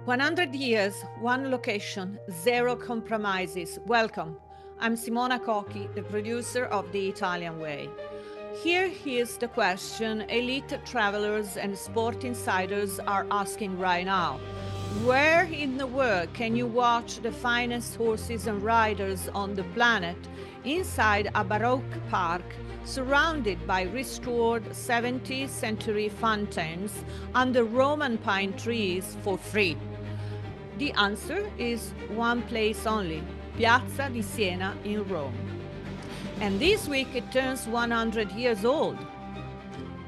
100 years, one location, zero compromises. Welcome. I'm Simona Cochi, the producer of The Italian Way. Here's the question elite travelers and sport insiders are asking right now. Where in the world can you watch the finest horses and riders on the planet inside a Baroque park surrounded by restored 17th century fountains under Roman pine trees for free? The answer is one place only, Piazza di Siena in Rome. And this week it turns 100 years old.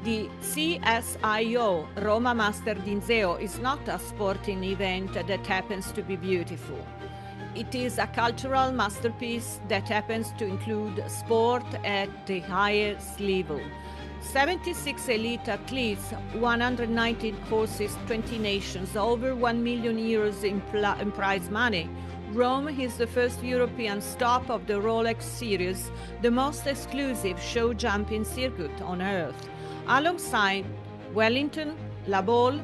The CSIO Roma Master di Museo is not a sporting event that happens to be beautiful. It is a cultural masterpiece that happens to include sport at the highest level. 76 elite athletes, 190 horses, 20 nations, over 1 million euros in prize money. Rome is the first European stop of the Rolex Series, the most exclusive show jumping circuit on earth, alongside Wellington, La Baule,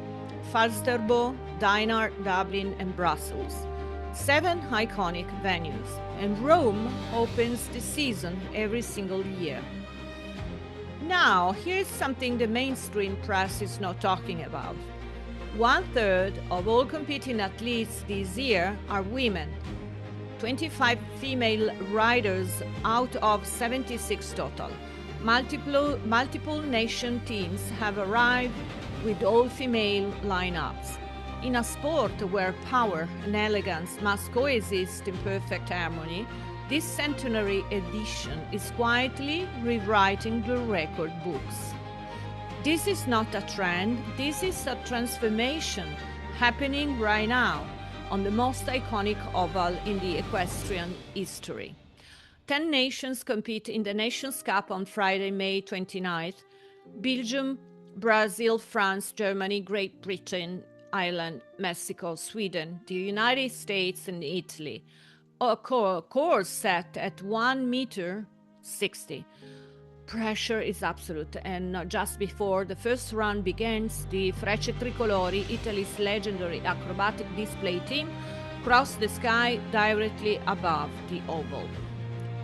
Falsterbo, Dinard, Dublin, and Brussels. 7 iconic venues, and Rome opens the season every single year. Now, here's something the mainstream press is not talking about. 1/3 of all competing athletes this year are women. 25 female riders out of 76 total. Multiple nation teams have arrived with all-female lineups. In a sport where power and elegance must coexist in perfect harmony, this centenary edition is quietly rewriting the record books. This is not a trend, this is a transformation happening right now on the most iconic oval in the equestrian history. 10 nations compete in the Nations Cup on Friday, May 29th. Belgium, Brazil, France, Germany, Great Britain, Ireland, Mexico, Sweden, the United States, and Italy. A course set at 1 meter 60. Pressure is absolute, and just before the first run begins, the Frecce Tricolori, Italy's legendary acrobatic display team, cross the sky directly above the oval.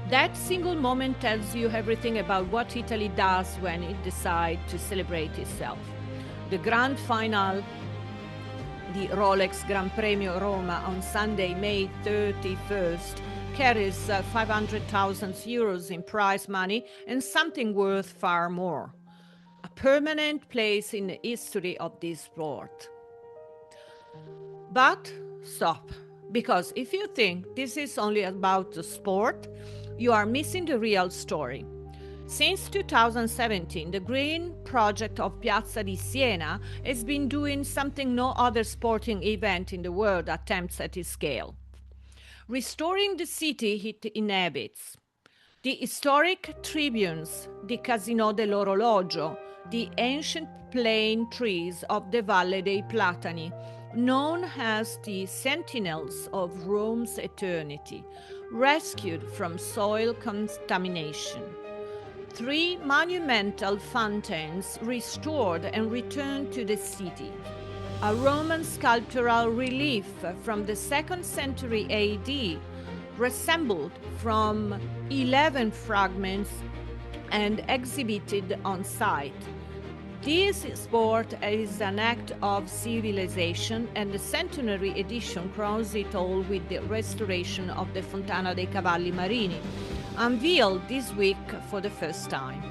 That single moment tells you everything about what Italy does when it decides to celebrate itself. The grand finale, the Rolex Gran Premio Roma on Sunday, May 31st, carries 500,000 euros in prize money and something worth far more. A permanent place in the history of this sport. But stop, because if you think this is only about the sport, you are missing the real story. Since 2017, the Green Project of Piazza di Siena has been doing something no other sporting event in the world attempts at its scale. Restoring the city it inhabits. The historic tribunes, the Casino dell'Orologio, the ancient plane trees of the Valle dei Platani, known as the sentinels of Rome's eternity, rescued from soil contamination. 3 monumental fountains restored and returned to the city. A Roman sculptural relief from the 2nd century AD, reassembled from 11 fragments and exhibited on site. This sport is an act of civilization, and the centenary edition crowns it all with the restoration of the Fontana dei Cavalli Marini, unveiled this week for the first time.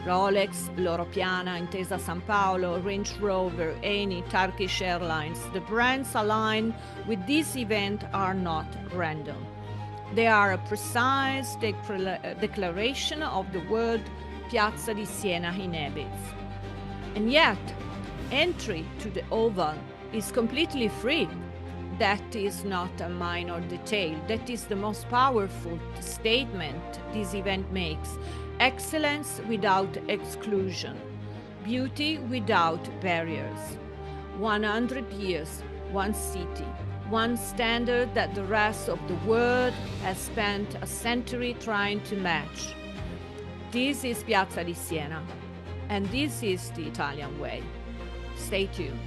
Rolex, Loro Piana, Intesa San Paolo, Range Rover, Eni, Turkish Airlines, the brands aligned with this event are not random. They are a precise declaration of the word Piazza di Siena inhabits. And yet, entry to the oval is completely free. That is not a minor detail. That is the most powerful statement this event makes. Excellence without exclusion. Beauty without barriers. 100 years, one city, one standard that the rest of the world has spent a century trying to match. This is Piazza di Siena, and this is the Italian way. Stay tuned.